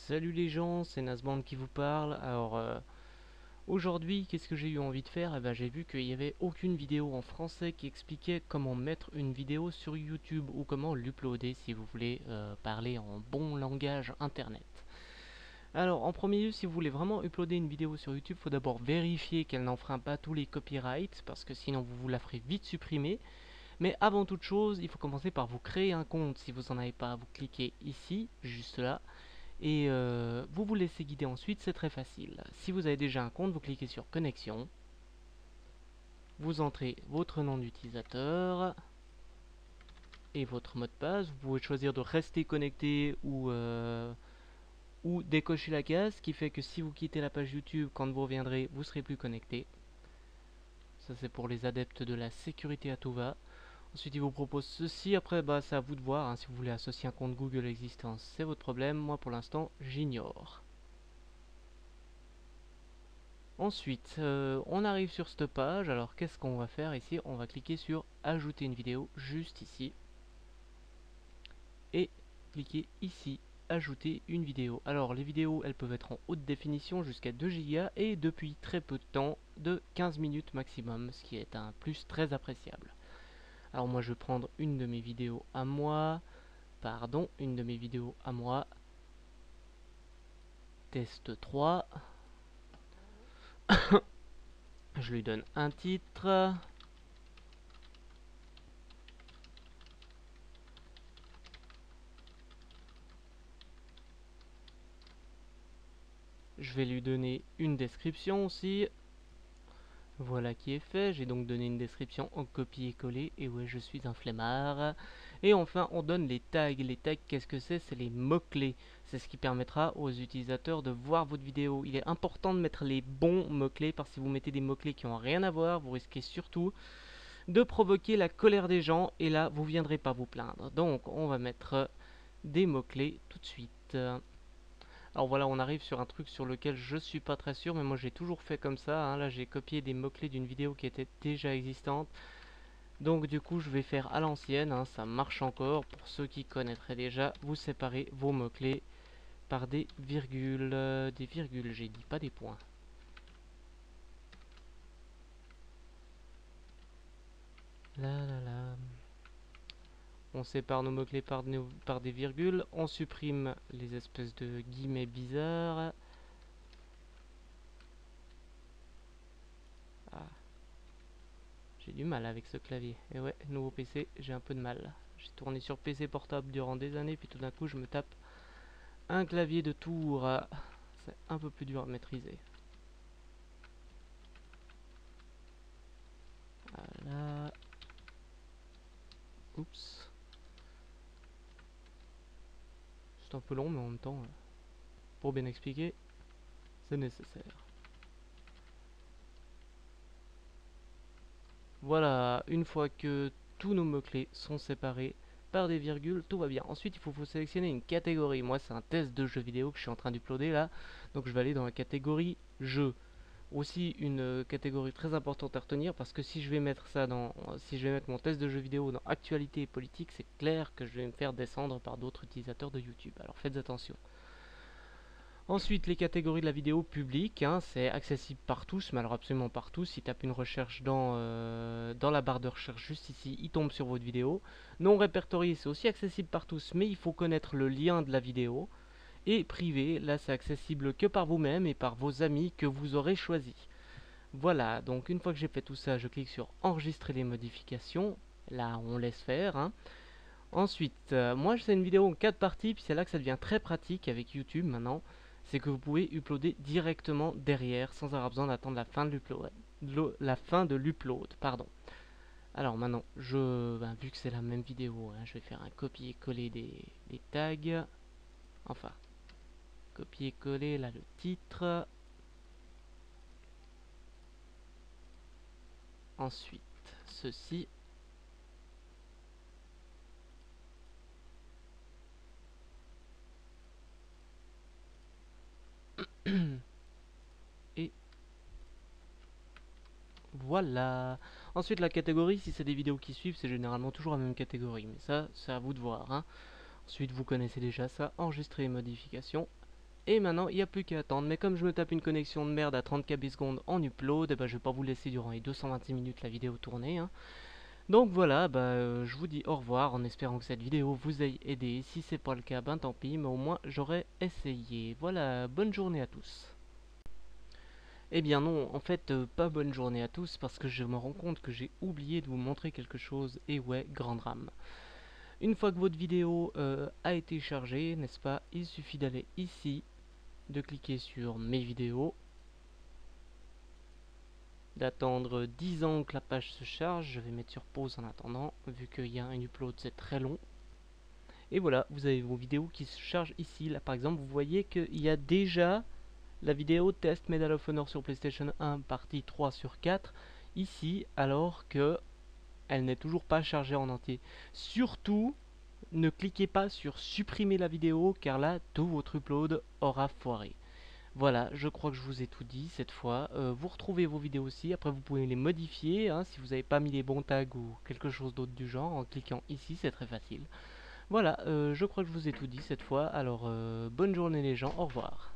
Salut les gens, c'est Nasband qui vous parle. Aujourd'hui, qu'est-ce que j'ai eu envie de faire? J'ai vu qu'il n'y avait aucune vidéo en français qui expliquait comment mettre une vidéo sur YouTube ou comment l'uploader si vous voulez parler en bon langage internet. Alors, en premier lieu, si vous voulez vraiment uploader une vidéo sur YouTube, il faut d'abord vérifier qu'elle n'enfreint pas tous les copyrights parce que sinon vous la ferez vite supprimer. Mais avant toute chose, il faut commencer par vous créer un compte. Si vous n'en avez pas, vous cliquez ici, juste là. Et vous vous laissez guider ensuite, c'est très facile. Si vous avez déjà un compte, vous cliquez sur connexion. Vous entrez votre nom d'utilisateur et votre mot de passe. Vous pouvez choisir de rester connecté ou décocher la case, ce qui fait que si vous quittez la page YouTube, quand vous reviendrez, vous serez plus connecté. Ça c'est pour les adeptes de la sécurité à tout va. Ensuite il vous propose ceci, après c'est à vous de voir, hein. Si vous voulez associer un compte Google existant, c'est votre problème. Moi pour l'instant j'ignore. Ensuite, on arrive sur cette page. Alors, qu'est-ce qu'on va faire ici? On va cliquer sur ajouter une vidéo, juste ici. Et cliquer ici, ajouter une vidéo. Alors, les vidéos, elles peuvent être en haute définition jusqu'à 2 Go et depuis très peu de temps, de 15 minutes maximum, ce qui est un plus très appréciable. Alors, moi, je vais prendre une de mes vidéos à moi. Pardon, une de mes vidéos à moi. Test 3. Je lui donne un titre. Je vais lui donner une description aussi. Voilà qui est fait. J'ai donc donné une description en copier-coller. Et ouais, je suis un flemmard. Et enfin, on donne les tags. Les tags, qu'est-ce que c'est? C'est les mots-clés. C'est ce qui permettra aux utilisateurs de voir votre vidéo. Il est important de mettre les bons mots-clés, parce que si vous mettez des mots-clés qui n'ont rien à voir, vous risquez surtout de provoquer la colère des gens. Et là, vous ne viendrez pas vous plaindre. Donc, on va mettre des mots-clés tout de suite. Alors voilà, on arrive sur un truc sur lequel je suis pas très sûr, mais moi j'ai toujours fait comme ça, hein. Là j'ai copié des mots-clés d'une vidéo qui était déjà existante. Donc du coup je vais faire à l'ancienne, hein, ça marche encore. Pour ceux qui connaîtraient déjà, vous séparez vos mots-clés par des virgules. Des virgules, j'ai dit, pas des points. Là là là. On sépare nos mots-clés par des virgules. On supprime les espèces de guillemets bizarres. Ah. J'ai du mal avec ce clavier. Et ouais, nouveau PC, j'ai un peu de mal. J'ai tourné sur PC portable durant des années, puis tout d'un coup je me tape un clavier de tour. C'est un peu plus dur à maîtriser. Voilà. Oups. C'est un peu long, mais en même temps, pour bien expliquer, c'est nécessaire. Voilà, une fois que tous nos mots-clés sont séparés par des virgules, tout va bien. Ensuite, il faut sélectionner une catégorie. Moi, c'est un test de jeu vidéo que je suis en train d'uploader là. Donc, je vais aller dans la catégorie jeu. Aussi, une catégorie très importante à retenir, parce que si je vais mettre si je vais mettre mon test de jeu vidéo dans actualité et politique, c'est clair que je vais me faire descendre par d'autres utilisateurs de YouTube. Alors, faites attention. Ensuite, les catégories de la vidéo publique, hein, c'est accessible par tous, mais alors absolument par tous. Si tape une recherche dans la barre de recherche juste ici, il tombe sur votre vidéo. Non répertorié, c'est aussi accessible par tous, mais il faut connaître le lien de la vidéo. Et privé, là c'est accessible que par vous-même et par vos amis que vous aurez choisis. Voilà, donc une fois que j'ai fait tout ça, je clique sur enregistrer les modifications. Là, on laisse faire, hein. Ensuite, moi c'est une vidéo en 4 parties, puis c'est là que ça devient très pratique avec YouTube maintenant. C'est que vous pouvez uploader directement derrière sans avoir besoin d'attendre la fin de l'upload. Pardon. Alors maintenant, vu que c'est la même vidéo, hein, je vais faire un copier-coller des tags. Enfin, copier-coller là le titre. Ensuite, ceci. Et voilà. Ensuite, la catégorie, si c'est des vidéos qui suivent, c'est généralement toujours la même catégorie. Mais ça, c'est à vous de voir, hein. Ensuite, vous connaissez déjà ça. Enregistrer les modifications. Et maintenant, il n'y a plus qu'à attendre. Mais comme je me tape une connexion de merde à 30 kb secondes en upload, et bah, je vais pas vous laisser durant les 226 minutes la vidéo tournée. Hein. Donc voilà, je vous dis au revoir en espérant que cette vidéo vous ait aidé. Si c'est pas le cas, ben tant pis, mais au moins j'aurais essayé. Voilà, bonne journée à tous. Eh bien non, en fait, pas bonne journée à tous parce que je me rends compte que j'ai oublié de vous montrer quelque chose. Et ouais, grand drame. Une fois que votre vidéo a été chargée, n'est-ce pas, il suffit d'aller ici, de cliquer sur mes vidéos, d'attendre 10 ans que la page se charge. Je vais mettre sur pause en attendant, vu qu'il y a un upload, c'est très long. Et voilà, vous avez vos vidéos qui se chargent ici. Là par exemple, vous voyez qu'il y a déjà la vidéo test Medal of Honor sur PlayStation 1 partie 3 sur 4 ici, alors que elle n'est toujours pas chargée en entier. Surtout, ne cliquez pas sur supprimer la vidéo car là, tout votre upload aura foiré. Voilà, je crois que je vous ai tout dit cette fois. Vous retrouvez vos vidéos aussi, après vous pouvez les modifier hein, si vous n'avez pas mis les bons tags ou quelque chose d'autre du genre en cliquant ici, c'est très facile. Voilà, je crois que je vous ai tout dit cette fois. Alors, bonne journée les gens, au revoir.